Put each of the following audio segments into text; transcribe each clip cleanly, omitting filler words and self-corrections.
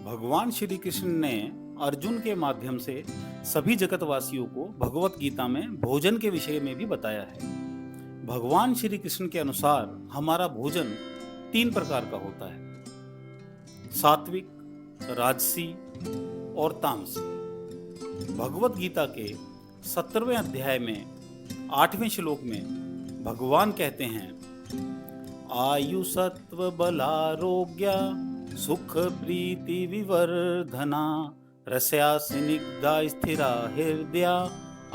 भगवान श्री कृष्ण ने अर्जुन के माध्यम से सभी जगतवासियों को भगवत गीता में भोजन के विषय में भी बताया है। भगवान श्री कृष्ण के अनुसार हमारा भोजन 3 प्रकार का होता है: सात्विक, राजसी और तामसी। भगवत गीता के 17वें अध्याय में 8वें श्लोक में भगवान कहते हैं, आयु सत्व बलारोग्य सुख प्रीति विवर्धना रस्या स्निग्धा स्थिरा हृदया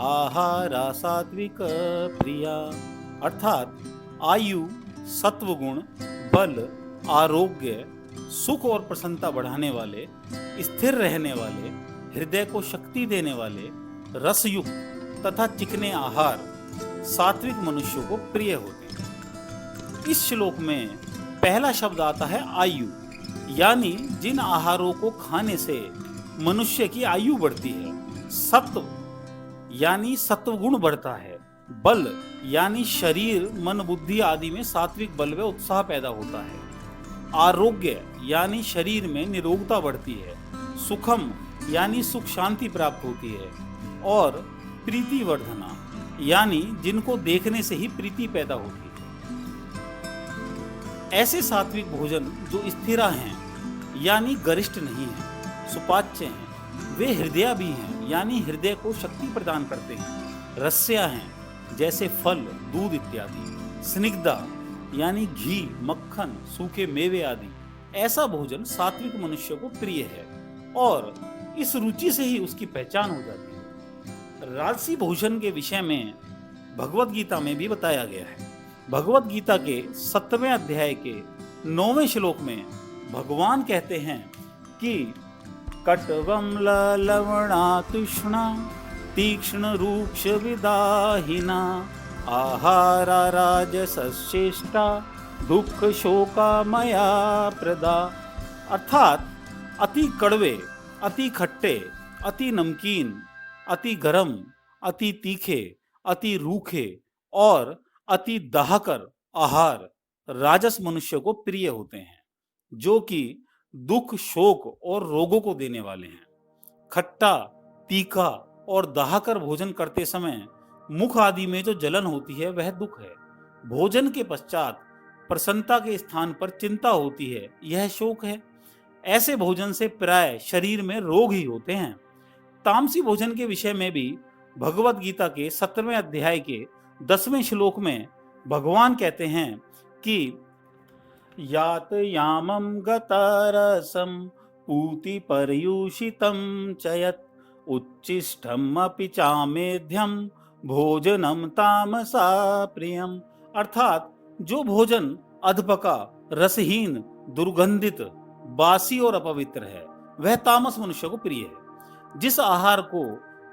आहारा सात्विक प्रिया। अर्थात आयु, सत्व गुण, बल, आरोग्य, सुख और प्रसन्नता बढ़ाने वाले, स्थिर रहने वाले, हृदय को शक्ति देने वाले, रसयुक्त तथा चिकने आहार सात्विक मनुष्यों को प्रिय होते हैं। इस श्लोक में पहला शब्द आता है आयु, यानी जिन आहारों को खाने से मनुष्य की आयु बढ़ती है। सत्व यानी सत्व गुण बढ़ता है। बल यानी शरीर, मन, बुद्धि आदि में सात्विक बल व उत्साह पैदा होता है। आरोग्य यानी शरीर में निरोगता बढ़ती है। सुखम यानी सुख शांति प्राप्त होती है। और प्रीति वर्धना यानी जिनको देखने से ही प्रीति पैदा होती है। ऐसे सात्विक भोजन जो स्थिरा हैं, यानी गरिष्ठ नहीं हैं, सुपाच्य हैं, वे हृदय भी हैं, यानी हृदय को शक्ति प्रदान करते हैं। रस्या हैं, जैसे फल, दूध इत्यादि। स्निग्धा यानी घी, मक्खन, सूखे मेवे आदि। ऐसा भोजन सात्विक मनुष्य को प्रिय है और इस रुचि से ही उसकी पहचान हो जाती है। राजसी भोजन के विषय में भगवत गीता में भी बताया गया है। भगवत गीता के 7वें अध्याय के 9वें श्लोक में भगवान कहते हैं कि कटवम लवणा तुष्णा तीक्ष्ण रूक्ष विदाहिना आहारा राजसश्रेष्ठा दुख शोकामया प्रदा। अर्थात अति कड़वे, अति खट्टे, अति नमकीन, अति गरम, अति तीखे, अति रूखे और अति दाहकर आहार राजस मनुष्य को प्रिय होते हैं, जो कि दुख, शोक और रोगों को देने वाले हैं। खट्टा, तीखा और दाहकर भोजन करते समय मुख आदि में जो जलन होती है वह दुख है। भोजन के पश्चात प्रसन्नता के स्थान पर चिंता होती है, यह शोक है। ऐसे भोजन से प्राय शरीर में रोग ही होते हैं। तामसी भोजन के विषय में भी भगवत गीता के 17वें अध्याय के 10वें श्लोक में भगवान कहते हैं कि यात यामम गतारसम पूति पर्युषितम चयत उच्चिष्टम अपि चामेध्यम भोजनम तामसा प्रियम। अर्थात जो भोजन अधपका, रसहीन, दुर्गंधित, बासी और अपवित्र है वह तामस मनुष्य को प्रिय है। जिस आहार को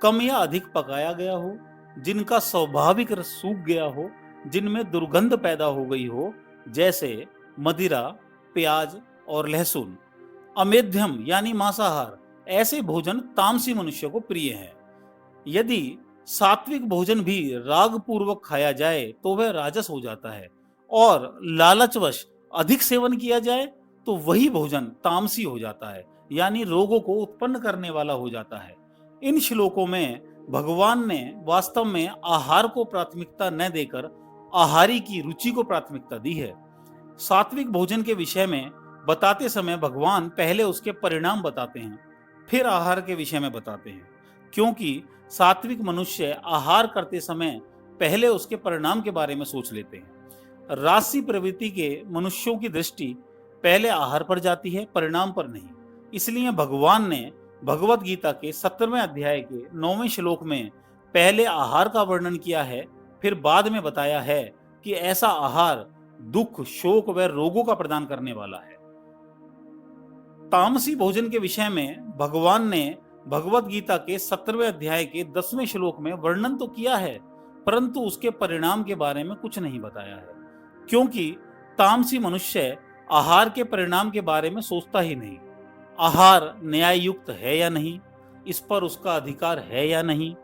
कम या अधिक पकाया गया हो, जिनका स्वाभाविक रस सूख गया हो, जिनमें दुर्गंध पैदा हो गई हो, जैसे मदिरा, प्याज और लहसुन। अमेध्यम यानी मांसाहार, ऐसे भोजन तामसी मनुष्य को प्रिय है। यदि सात्विक भोजन भी राग पूर्वक खाया जाए तो वह राजस हो जाता है और लालचवश अधिक सेवन किया जाए तो वही भोजन तामसी हो जाता है, यानी रोगों को उत्पन्न करने वाला हो जाता है। इन श्लोकों में भगवान ने वास्तव में आहार को प्राथमिकता न देकर आहारी की रुचि को प्राथमिकता दी है। सात्विक भोजन के विषय में बताते समय भगवान पहले उसके परिणाम बताते हैं, फिर आहार के विषय में बताते हैं, क्योंकि सात्विक मनुष्य आहार करते समय पहले उसके परिणाम के बारे में सोच लेते हैं। राजसी प्रवृत्ति के मनुष्यों की दृष्टि पहले आहार पर जाती है, परिणाम पर नहीं। इसलिए भगवान ने भगवत गीता के 17वें अध्याय के 9वें श्लोक में पहले आहार का वर्णन किया है, फिर बाद में बताया है कि ऐसा आहार दुख, शोक व रोगों का प्रदान करने वाला है। तामसी भोजन के विषय में भगवान ने भगवत गीता के 17वें अध्याय के 10वें श्लोक में वर्णन तो किया है, परंतु उसके परिणाम के बारे में कुछ नहीं बताया है, क्योंकि तामसी मनुष्य आहार के परिणाम के बारे में सोचता ही नहीं। आहार न्याय युक्त है या नहीं, इस पर उसका अधिकार है या नहीं।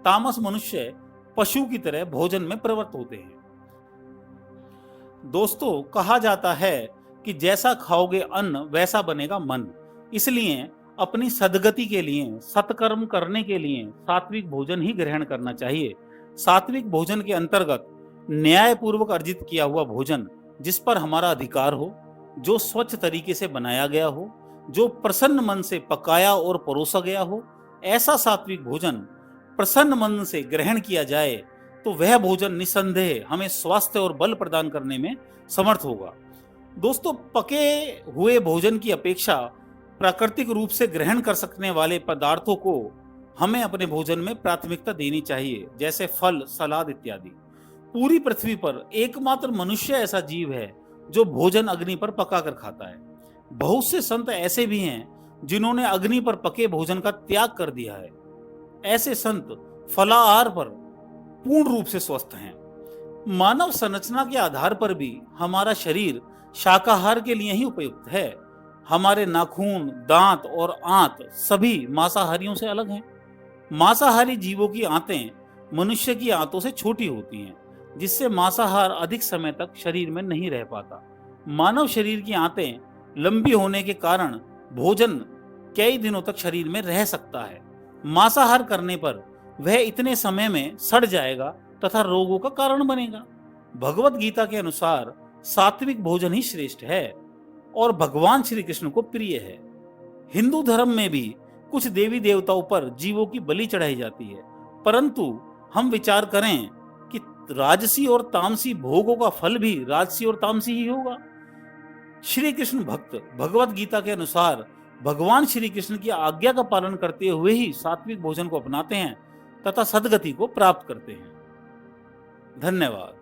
तामस मनुष्य पशु की तरह भोजन में प्रवृत्त होते हैं। दोस्तों, कहा जाता है कि जैसा खाओगे अन्न वैसा बनेगा मन। इसलिए अपनी सद्गति के लिए, सत्कर्म करने के लिए सात्विक भोजन ही ग्रहण करना चाहिए। सात्विक भोजन के अंतर्गत न्यायपूर्वक अर्जित किया हुआ भोजन, जिस पर हमारा अधिकार हो, जो स्वच्छ तरीके से बनाया गया हो, जो प्रसन्न मन से पकाया और परोसा गया हो, ऐसा सात्विक भोजन प्रसन्न मन से ग्रहण किया जाए तो वह भोजन निसंदेह हमें स्वास्थ्य और बल प्रदान करने में समर्थ होगा। दोस्तों, पके हुए भोजन की अपेक्षा प्राकृतिक रूप से ग्रहण कर सकने वाले पदार्थों को हमें अपने भोजन में प्राथमिकता देनी चाहिए, जैसे फल, सलाद इत्यादि। पूरी पृथ्वी पर एकमात्र मनुष्य ऐसा जीव है जो भोजन अग्नि पर पकाकर खाता है। बहुत से संत ऐसे भी हैं जिन्होंने अग्नि पर पके भोजन का त्याग कर दिया है। ऐसे संत फलाहार पर पूर्ण रूप से स्वस्थ हैं। मानव संरचना के आधार पर भी हमारा शरीर शाकाहार के लिए ही उपयुक्त है। हमारे नाखून, दांत और आंत सभी मांसाहारियों से अलग हैं। मांसाहारी जीवों की आंतें मनुष्य की आंतों से छोटी होती हैं, जिससे मांसाहार अधिक समय तक शरीर में नहीं रह पाता। मानव शरीर की आंतें लंबी होने के कारण भोजन कई दिनों तक शरीर में रह सकता है। मांसाहार करने पर वह इतने समय में सड़ जाएगा तथा रोगों का कारण बनेगा। भगवत गीता के अनुसार सात्विक भोजन ही श्रेष्ठ है और भगवान श्री कृष्ण को प्रिय है। हिंदू धर्म में भी कुछ देवी देवताओं पर जीवों की बलि चढ़ाई जाती है, परंतु हम विचार करें कि राजसी और तामसी भोगों का फल भी राजसी और तामसी ही होगा। श्री कृष्ण भक्त भगवत गीता के अनुसार भगवान श्री कृष्ण की आज्ञा का पालन करते हुए ही सात्विक भोजन को अपनाते हैं तथा सद्गति को प्राप्त करते हैं। धन्यवाद।